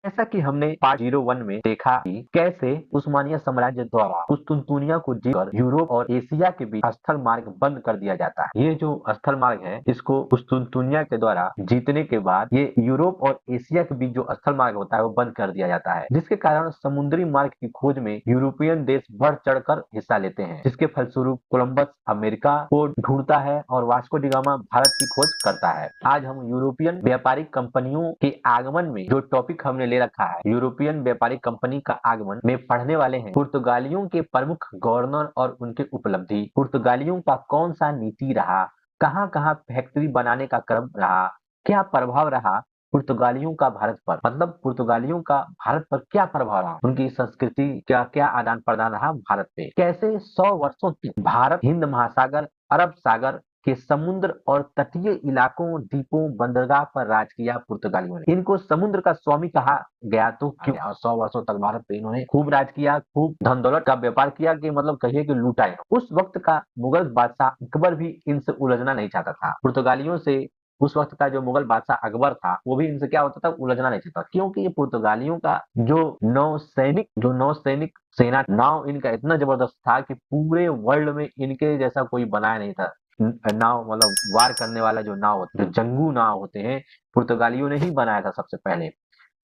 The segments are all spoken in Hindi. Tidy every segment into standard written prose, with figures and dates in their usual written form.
जैसा कि हमने पार्ट 01 में देखा कि कैसे उस्मानिया साम्राज्य द्वारा कुस्तुनतुनिया को जीतकर यूरोप और एशिया के बीच स्थल मार्ग बंद कर दिया जाता है। ये जो स्थल मार्ग है, इसको कुस्तुनतुनिया के द्वारा जीतने के बाद ये यूरोप और एशिया के बीच जो स्थल मार्ग होता है वो बंद कर दिया जाता है, जिसके कारण समुद्री मार्ग की खोज में यूरोपियन देश बढ़ चढ़कर हिस्सा लेते हैं, जिसके फलस्वरूप कोलंबस अमेरिका को ढूंढता है और वास्को डी गामा भारत की खोज करता है। आज हम यूरोपियन व्यापारिक कंपनियों के आगमन में जो टॉपिक हमने ले रखा है, यूरोपियन व्यापारिक कंपनी का आगमन में पढ़ने वाले हैं पुर्तगालियों के प्रमुख गवर्नर और उनके उपलब्धि, पुर्तगालियों का कौन सा नीति रहा, कहाँ कहाँ फैक्ट्री बनाने का क्रम रहा, क्या प्रभाव रहा पुर्तगालियों का भारत पर, मतलब पुर्तगालियों का भारत पर क्या प्रभाव रहा, उनकी संस्कृति क्या क्या आदान प्रदान रहा भारत पे, कैसे 100 वर्षों तक भारत हिंद महासागर, अरब सागर के समुद्र और तटीय इलाकों, द्वीपों, बंदरगाह पर राज किया पुर्तगालियों ने। इनको समुद्र का स्वामी कहा गया तो क्यों? 100 वर्षों तक भारत पे इन्होंने खूब राज किया, खूब धन दौलत का व्यापार किया कि मतलब कहिए कि लूटा है। उस वक्त का मुगल बादशाह अकबर भी इनसे उलझना नहीं चाहता था। पुर्तगालियों से उस वक्त का जो मुगल बादशाह अकबर था वो भी इनसे क्या होता था, उलझना नहीं चाहता, क्योंकि ये पुर्तगालियों का जो नौसैनिक सेना नाव इनका इतना जबरदस्त था कि पूरे वर्ल्ड में इनके जैसा कोई बनाया नहीं था। नाव मतलब वार करने वाला जो नाव जो जंगू नाव होते हैं, पुर्तगालियों ने ही बनाया था सबसे पहले,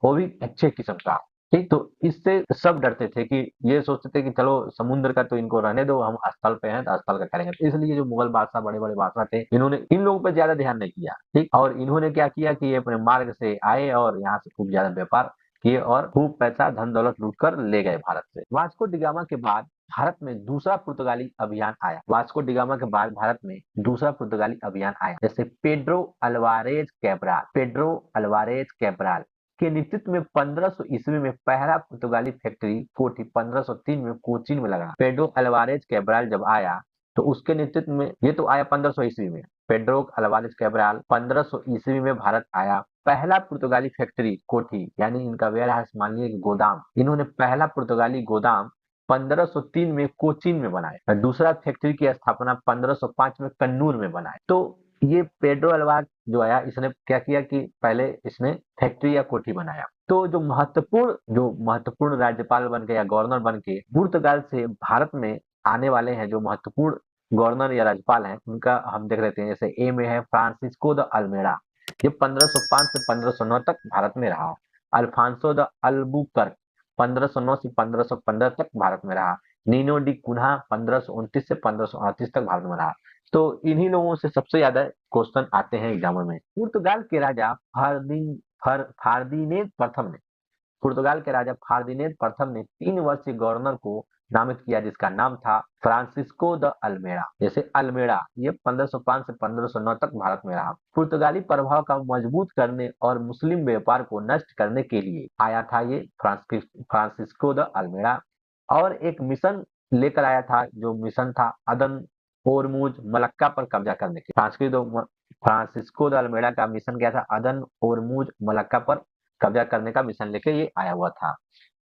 वो भी अच्छे किस्म का। ठीक, तो इससे सब डरते थे कि ये सोचते थे कि चलो समुद्र का तो इनको रहने दो, हम स्थल पे हैं तो स्थल का करेंगे। तो इसलिए जो मुगल बादशाह बड़े बड़े बादशाह थे, इन्होंने इन लोगों पर ज्यादा ध्यान नहीं किया। ठीक, और इन्होंने क्या किया कि ये अपने मार्ग से आए और यहाँ से खूब ज्यादा व्यापार किए और खूब पैसा धन दौलत लूट कर ले गए भारत से। वास्को डिगामा के बाद भारत में दूसरा पुर्तगाली अभियान आया। वास्को डिगामा के बाद भारत में दूसरा पुर्तगाली अभियान आया, जैसे पेड्रो अल्वारेज कैब्राल के नेतृत्व में 1500 ईस्वी में पहला पुर्तगाली फैक्ट्री कोठी 1503 में कोचीन में लगा। पेड्रो अल्वारेज कैब्राल जब आया तो उसके नेतृत्व में, ये तो आया 1500 ईस्वी में, पेड्रो अल्वारेज कैब्राल 1500 ईस्वी में भारत आया। पहला पुर्तगाली फैक्ट्री कोठी यानी इनका वेयर हाउस मान लीजिए गोदाम, इन्होंने पहला पुर्तगाली गोदाम 1503 में कोचीन में बनाया। दूसरा फैक्ट्री की स्थापना 1505 में कन्नूर में बनाया। तो ये पेड्रो अल्वारेज जो आया, इसने क्या किया कि पहले इसने फैक्ट्री या कोठी बनाया। तो जो महत्वपूर्ण राज्यपाल बन के या गवर्नर बन के पुर्तगाल से भारत में आने वाले हैं, जो महत्वपूर्ण गवर्नर या राज्यपाल हैं, उनका हम देख लेते हैं। जैसे ए में है फ्रांसिस्को द अल्मेड़ा, ये 1505 से 1509 तक भारत में रहा। अल्फांसो द अल्बुकर्क 1509 से 1515 तक भारत में रहा। नीनो डी कुन्हा 1529 से 1538 तक भारत में रहा। तो इन्हीं लोगों से सबसे ज्यादा क्वेश्चन आते हैं एग्जाम में। पुर्तगाल के राजा फार्दिनेंद प्रथम ने पुर्तगाल के राजा फार्दिनेंद प्रथम ने 3 वर्षीय गवर्नर को नामित किया, जिसका नाम था फ्रांसिस्को द अल्मेड़ा। जैसे अल्मेड़ा ये 1505 से 1509 तक भारत में रहा। पुर्तगाली प्रभाव का मजबूत करने और मुस्लिम व्यापार को नष्ट करने के लिए आया था ये फ्रांसिस्को द अल्मेड़ा, और एक मिशन लेकर आया था, जो मिशन था अदन ओरमुज मलक्का पर कब्जा करने की। फ्रांसिस्को द अल्मेड़ा का मिशन क्या था? अदन ओरमुज मलक्का पर कब्जा करने का मिशन लेके ये आया हुआ था।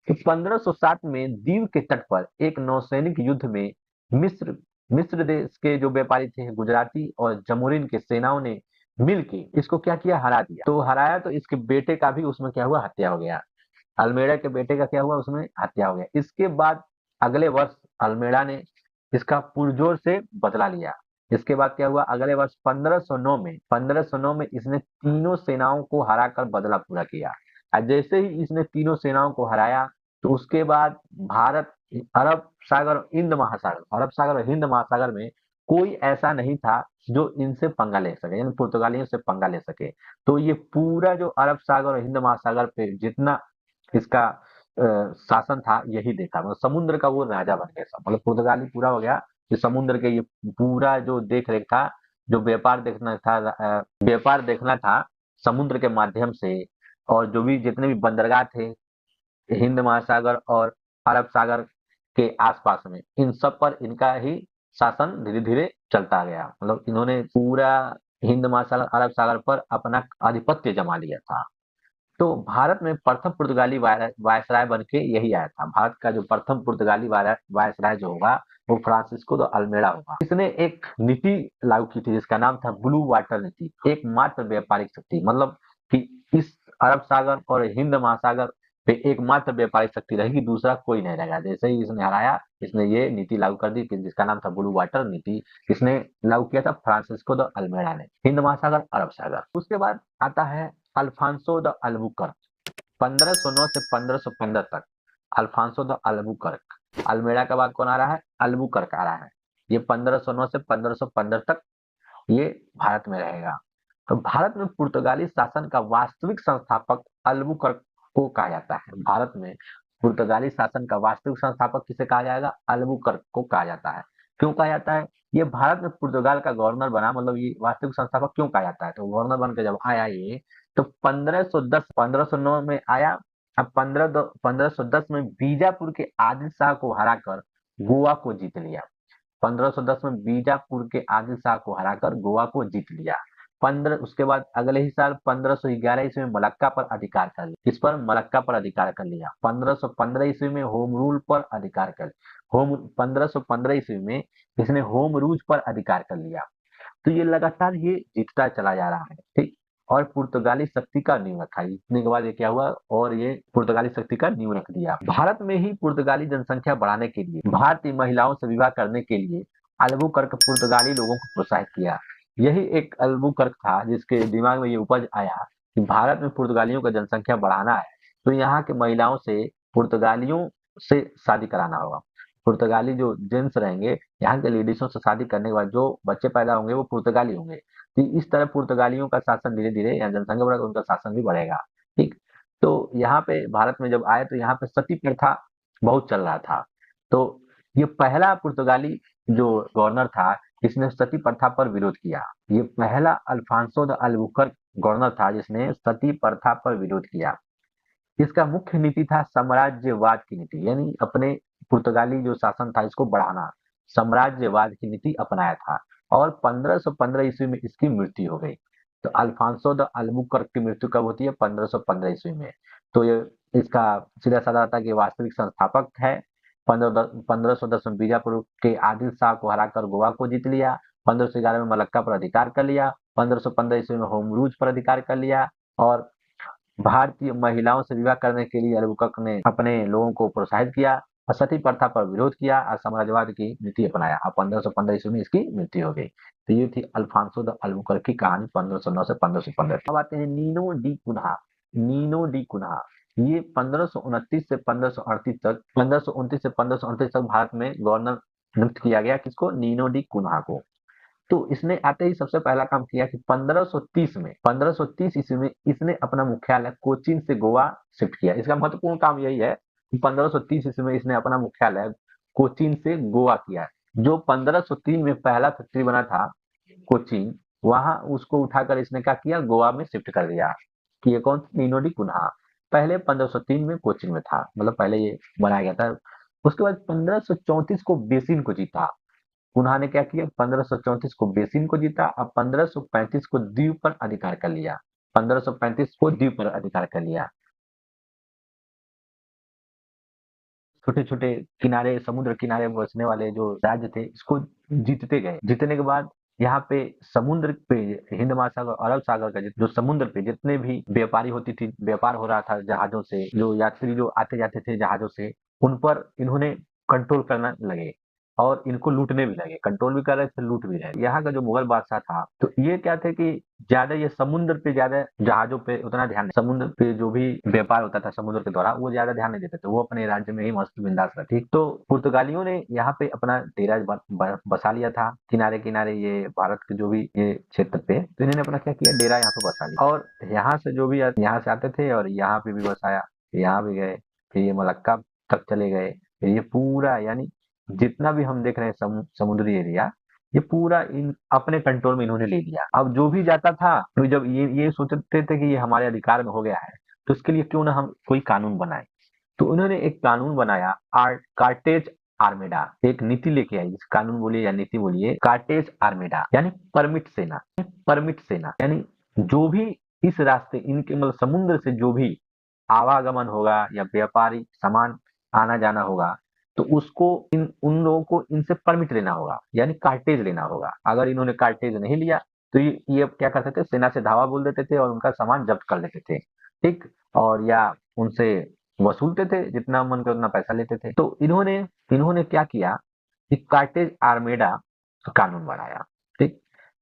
तो 1507 में दीव के तट पर एक नौसैनिक युद्ध में मिस्र मिस्र देश के जो व्यापारी थे गुजराती और जमोरिन के सेनाओं ने मिलके इसको क्या किया, हरा दिया। तो हराया तो इसके बेटे का भी उसमें क्या हुआ, हत्या हो गया। अल्मेड़ा के बेटे का क्या हुआ, उसमें हत्या हो गया। इसके बाद अगले वर्ष अल्मेड़ा ने इसका पुरजोर से बदला लिया। इसके बाद क्या हुआ, अगले वर्ष 1509 में इसने तीनों सेनाओं को हराकर बदला पूरा किया। और जैसे ही इसने तीनों सेनाओं को हराया तो उसके बाद भारत अरब सागर और हिंद महासागर में कोई ऐसा नहीं था जो इनसे पंगा ले सके, यानी पुर्तगालियों से पंगा ले सके। तो ये पूरा जो अरब सागर और हिंद महासागर पे जितना इसका शासन था, यही देखा, मतलब समुद्र का वो राजा बन गया सब, मतलब पुर्तगाली पूरा हो गया कि समुद्र के ये पूरा जो देख रेख था, जो व्यापार देखना था समुद्र के माध्यम से, और जो भी जितने भी बंदरगाह थे हिंद महासागर और अरब सागर के आसपास में, इन सब पर इनका ही शासन धीरे धीरे चलता गया। मतलब इन्होंने पूरा हिंद महासागर अरब सागर पर अपना आधिपत्य जमा लिया था। तो भारत में प्रथम पुर्तगाली वायसराय बन के यही आया था। भारत का जो प्रथम पुर्तगाली वायसराय जो होगा वो फ्रांसिस्को द अल्मेड़ा होगा। इसने एक नीति लागू की थी जिसका नाम था ब्लू वाटर नीति, एकमात्र व्यापारिक शक्ति, मतलब कि इस अरब सागर और हिंद महासागर पे एकमात्र व्यापारिक शक्ति रहेगी, दूसरा कोई नहीं रहेगा। जैसे ही इसने हराया, इसने ये नीति लागू कर दी कि जिसका नाम था ब्लू वाटर नीति। किसने लागू किया था? फ्रांसिस्को द अल्मेडा ने। हिंद महासागर, अरब सागर। उसके बाद आता है अल्फांसो द अल्बुकर्क। 1509 से 1515 तक अल्फांसो द अल्बुकर्क। अल्मेडा के बाद कौन आ रहा है? अल्बुकर्क आ रहा है। ये 1509 से 1515 तक ये भारत में रहेगा। तो भारत में पुर्तगाली शासन का वास्तविक संस्थापक अल्बुकर्क को कहा जाता है। भारत में पुर्तगाली शासन का वास्तविक संस्थापक किसे कहा जाएगा? अल्बुकर्क को कहा जाता है। क्यों कहा जाता है? ये भारत में पुर्तगाल का गवर्नर बना, मतलब ये वास्तविक संस्थापक क्यों कहा जाता है? तो गवर्नर बन के जब आया ये, तो 1510 1509 में आया। अब 1510 में बीजापुर के आदिल शाह को हराकर गोवा को जीत लिया। 1510 में बीजापुर के आदिल शाह को हराकर गोवा को जीत लिया। 15 उसके बाद अगले ही साल 1511 ईस्वी में मलक्का पर अधिकार कर लिया। किस पर? मलक्का पर अधिकार कर लिया। 1515 ईस्वी में होम रूल पर अधिकार कर होम 1515 ईस्वी में इसने होम रूज पर अधिकार कर लिया। तो ये लगातार ये जीतता चला जा रहा है, ठीक। और पुर्तगाली शक्ति का नींव रखा। जीतने के बाद ये क्या हुआ? और ये पुर्तगाली शक्ति का नींव रख दिया। भारत में ही पुर्तगाली जनसंख्या बढ़ाने के लिए, भारतीय महिलाओं से विवाह करने के लिए अल्बुकर्क पुर्तगाली लोगों को प्रोत्साहित किया। यही एक अल्बुकर्क था जिसके दिमाग में ये उपज आया कि भारत में पुर्तगालियों का जनसंख्या बढ़ाना है, तो यहाँ के महिलाओं से पुर्तगालियों से शादी कराना होगा। पुर्तगाली जो जेंट्स रहेंगे, यहाँ के लेडीजों से शादी करने के बाद जो बच्चे पैदा होंगे वो पुर्तगाली होंगे। तो इस तरह पुर्तगालियों का शासन धीरे धीरे, यहाँ जनसंख्या बढ़ेगा, उनका शासन भी बढ़ेगा, ठीक। तो यहाँ पे भारत में जब आए तो यहाँ पे सती प्रथा बहुत चल रहा था। तो ये पहला पुर्तगाली जो गवर्नर था, इसने सती प्रथा पर विरोध किया। ये पहला अल्फांसो द अल्बुकर्क गवर्नर था जिसने सती प्रथा पर विरोध किया। इसका मुख्य नीति था साम्राज्यवाद की नीति, यानी अपने पुर्तगाली जो शासन था इसको बढ़ाना, साम्राज्यवाद की नीति अपनाया था। और 1515 ईस्वी में इसकी मृत्यु हो गई। तो अल्फांसो द अल्बुकर्क की मृत्यु कब होती है? 1515 ईस्वी में। तो ये इसका सीधा साधा था कि वास्तविक संस्थापक है। 1510 में बीजापुर के आदिल शाह को हराकर गोवा को जीत लिया। 1511 में मलक्का पर अधिकार कर लिया। 1515 ईस्वी में होमरूज पर अधिकार कर लिया। और भारतीय महिलाओं से विवाह करने के लिए अल्बुकर्क ने अपने लोगों को प्रोत्साहित किया और सती प्रथा पर विरोध किया और साम्राज्यवाद की नीति अपनाया। अब 1515 ईस्वी में इसकी मृत्यु हो गई। तो ये थी अल्फांसो द अल्बुकर्क की कहानी 1509 से 1515। अब आते हैं Nuno da Cunha. Nuno da Cunha ये 1529 से 1538 तक 1529 से 1538 तक भारत में गवर्नर नियुक्त किया गया। किसको? नीनो डी कुन्हा को। तो इसने आते ही सबसे पहला काम किया कि 1530 ईस्वी में इसने अपना मुख्यालय कोचीन से गोवा शिफ्ट किया। इसका महत्वपूर्ण काम यही है कि 1530 ईस्वी में इसने अपना मुख्यालय कोचीन से गोवा किया। जो 1503 में पहला फैक्ट्री बना था कोचीन, वहां उसको उठाकर इसने क्या किया? गोवा में शिफ्ट कर दिया। कि ये कौन? Nuno da Cunha. पहले 1503 में कोचीन में था, मतलब पहले ये बनाया गया था। उसके बाद 1534 को बेसिन को जीता। उन्होंने क्या किया? 1534 को बेसिन को जीता। अब 1535 को द्वीप पर अधिकार कर लिया। 1535 को द्वीप पर अधिकार कर लिया। छोटे छोटे किनारे, समुद्र किनारे बसने वाले जो राज्य थे इसको जीतते गए। जीतने के बाद यहाँ पे समुद्र पे, हिंद महासागर, अरब सागर का जो समुद्र पे जितने भी व्यापारी होती थी, व्यापार हो रहा था जहाजों से, जो यात्री जो आते जाते थे जहाजों से, उन पर इन्होंने कंट्रोल करना लगे और इनको लूटने भी लगे। कंट्रोल भी कर रहे थे, लूट भी रहे थे। यहाँ का जो मुगल बादशाह था, तो ये क्या थे कि ज्यादा ये समुद्र पे, ज्यादा जहाजों पे उतना ध्यान नहीं, समुद्र पे जो भी व्यापार होता था समुद्र के द्वारा वो ज्यादा ध्यान नहीं देते थे। वो अपने राज्य में ही मस्त बिंदास रहते। तो पुर्तगालियों ने यहाँ पे अपना डेरा बसा लिया था किनारे किनारे, ये भारत के जो भी ये क्षेत्र पे। तो इन्होंने अपना क्या किया? डेरा यहाँ पे बसा लिया। और यहाँ से जो भी यहाँ से आते थे और यहाँ पे भी बसाया, यहाँ भी गए, फिर ये मलक्का तक चले गए। फिर ये पूरा, यानी जितना भी हम देख रहे हैं समुद्री एरिया, ये पूरा इन अपने कंट्रोल में इन्होंने ले लिया। अब जो भी जाता था, तो जब ये सोचते थे कि ये हमारे अधिकार में हो गया है, तो इसके लिए क्यों ना हम कोई कानून बनाए। तो उन्होंने एक कानून बनाया, कार्टेज आर्मेडा। एक नीति लेके आई, इस कानून बोलिए या नीति बोलिए, कार्टेज आर्मेडा यानी परमिट सेना। परमिट सेना यानी जो भी इस रास्ते, इनके मतलब समुद्र से जो भी आवागमन होगा या व्यापारी सामान आना जाना होगा, तो उसको उन लोगों को इनसे परमिट लेना होगा, यानी कार्टेज लेना होगा। अगर इन्होंने कार्टेज नहीं लिया तो ये क्या करते थे? सेना से धावा बोल देते थे और उनका सामान जब्त कर लेते थे। ठीक, और या उनसे वसूलते थे, जितना मन करे उतना पैसा लेते थे। तो इन्होंने इन्होंने क्या किया कि कार्टेज आर्मेडा कानून बनाया। ठीक,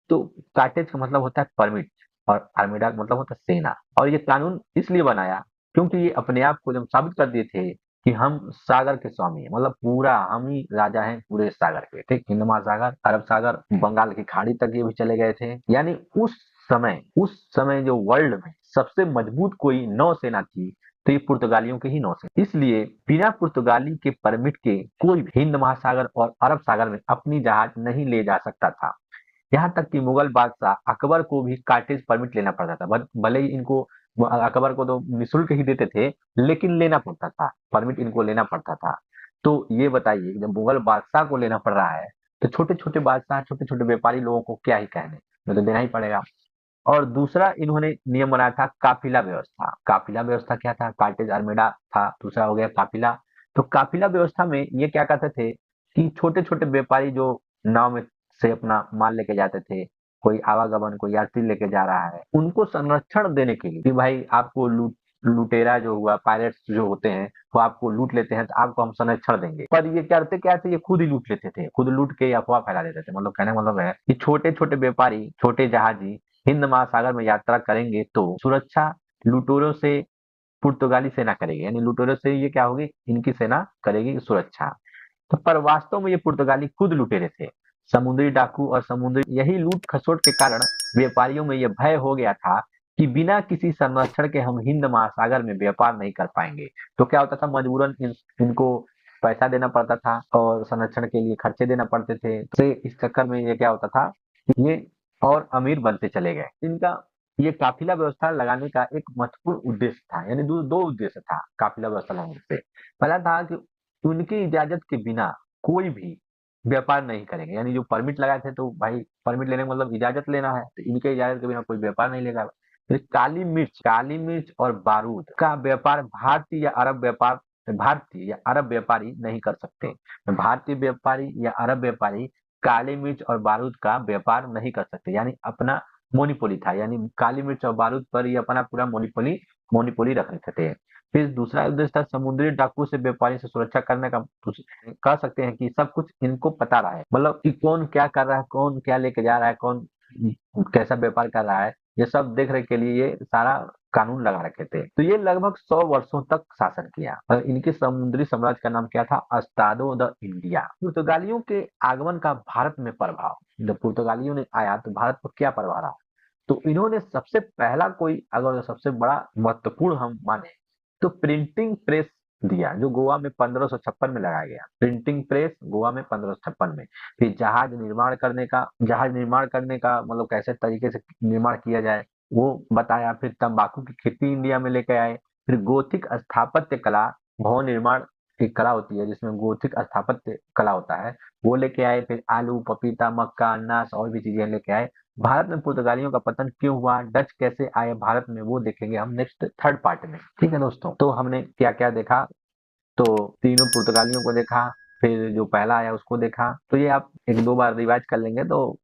तो कार्टेज का मतलब होता है परमिट और आर्मेडा का मतलब होता है सेना। और ये कानून इसलिए बनाया क्योंकि ये अपने आप को जब साबित कर दिए थे कि हम सागर के स्वामी हैं, मतलब पूरा हम ही राजा हैं पूरे सागर के। ठीक, हिंद महासागर, अरब सागर, बंगाल की खाड़ी तक ये भी चले गए थे। यानी उस समय जो वर्ल्ड में सबसे मजबूत कोई नौसेना थी तो ये पुर्तगालियों की ही नौसेना। इसलिए बिना पुर्तगाली के परमिट के कोई भी हिंद महासागर और अरब सागर में अपनी जहाज नहीं ले जा सकता था। यहाँ तक कि मुगल बादशाह अकबर को भी कार्टेज परमिट लेना पड़ता था। भले ही इनको अकबर को तो निःशुल्क ही देते थे, लेकिन लेना पड़ता था, परमिट इनको लेना पड़ता था। तो ये बताइए, जब मुगल बादशाह को लेना पड़ रहा है तो छोटे छोटे बादशाह, छोटे छोटे व्यापारी लोगों को क्या ही कहने, उन्हें तो देना ही पड़ेगा। और दूसरा इन्होंने नियम बनाया था काफिला व्यवस्था। काफिला व्यवस्था क्या था? कार्टेज आर्मेडा था, दूसरा हो गया काफिला। तो काफिला व्यवस्था में ये क्या कहते थे कि छोटे छोटे व्यापारी जो नाव में से अपना माल लेके जाते थे, कोई आवागमन, कोई यात्री लेके जा रहा है, उनको संरक्षण देने के लिए कि भाई आपको लुटेरा जो हुआ, पायरेट्स जो होते हैं वो आपको लूट लेते हैं तो आपको हम संरक्षण देंगे। पर ये करते क्या थे, ये खुद ही लूट लेते थे, खुद लूट के अफवाह फैला देते थे। मतलब कहने का मतलब है कि छोटे छोटे व्यापारी, छोटे जहाजी हिंद महासागर में यात्रा करेंगे तो सुरक्षा लुटेरों से पुर्तगाली सेना करेगी। यानी लुटेरों से ये क्या होगी, इनकी सेना करेगी सुरक्षा। तो पर वास्तव में ये पुर्तगाली खुद लुटेरे थे, समुद्री डाकू और समुद्री। यही लूट खसोट के कारण व्यापारियों में यह भय हो गया था कि बिना किसी संरक्षण के हम हिंद महासागर में व्यापार नहीं कर पाएंगे। तो क्या होता था, मजबूरन इनको पैसा देना पड़ता था और संरक्षण के लिए खर्चे देना पड़ते थे। तो इस चक्कर में ये क्या होता था, ये और अमीर बनते चले गए। इनका ये काफिला व्यवस्था लगाने का एक महत्वपूर्ण उद्देश्य था। यानी दो उद्देश्य था काफिला व्यवस्था लगाने से। पहला था कि उनकी इजाजत के बिना कोई भी व्यापार नहीं करेंगे। यानी जो परमिट लगाए थे, तो भाई परमिट लेने का मतलब इजाजत लेना है, तो इनके इजाजत के बिना कोई व्यापार नहीं लेगा। फिर काली मिर्च और बारूद का व्यापार भारतीय या अरब व्यापारी नहीं कर सकते। भारतीय व्यापारी या अरब व्यापारी काली मिर्च और बारूद का व्यापार नहीं कर सकते। यानी अपना मोनिपोली था, यानी काली मिर्च और बारूद पर ये अपना पूरा मोनिपोली मोनिपोली रख रखे थे। फिर दूसरा उद्देश्य था समुद्री डाकू से व्यापारी से सुरक्षा करने का। कह सकते हैं कि सब कुछ इनको पता रहा है, मतलब कि कौन क्या कर रहा है, कौन क्या लेके जा रहा है, कौन कैसा व्यापार कर रहा है, ये सब देख रेख के लिए ये सारा कानून लगा रखे थे। तो ये लगभग 100 वर्षों तक शासन किया और इनके समुद्री साम्राज्य का नाम क्या था? अस्तादो द इंडिया। पुर्तगालियों के आगमन का भारत में प्रभाव, जब पुर्तगालियों ने आया तो भारत पर क्या प्रभाव रहा? तो इन्होंने सबसे पहला कोई, अगर सबसे बड़ा महत्वपूर्ण हम माने, तो प्रिंटिंग प्रेस दिया, जो गोवा में 1556 में लगाया गया। प्रिंटिंग प्रेस गोवा में 1556 में। फिर जहाज निर्माण करने का मतलब कैसे तरीके से निर्माण किया जाए वो बताया। फिर तंबाकू की खेती इंडिया में लेके आए। फिर गोथिक स्थापत्य कला, भवन निर्माण की कला होती है जिसमें गोथिक स्थापत्य कला होता है, वो लेके आए। फिर आलू, पपीता, मक्का, अनाज और भी चीजें लेके आए। भारत में पुर्तगालियों का पतन क्यों हुआ, डच कैसे आए भारत में, वो देखेंगे हम नेक्स्ट थर्ड पार्ट में। ठीक है दोस्तों, तो हमने क्या क्या देखा? तो तीनों पुर्तगालियों को देखा, फिर जो पहला आया उसको देखा। तो ये आप एक दो बार रिवाइज कर लेंगे तो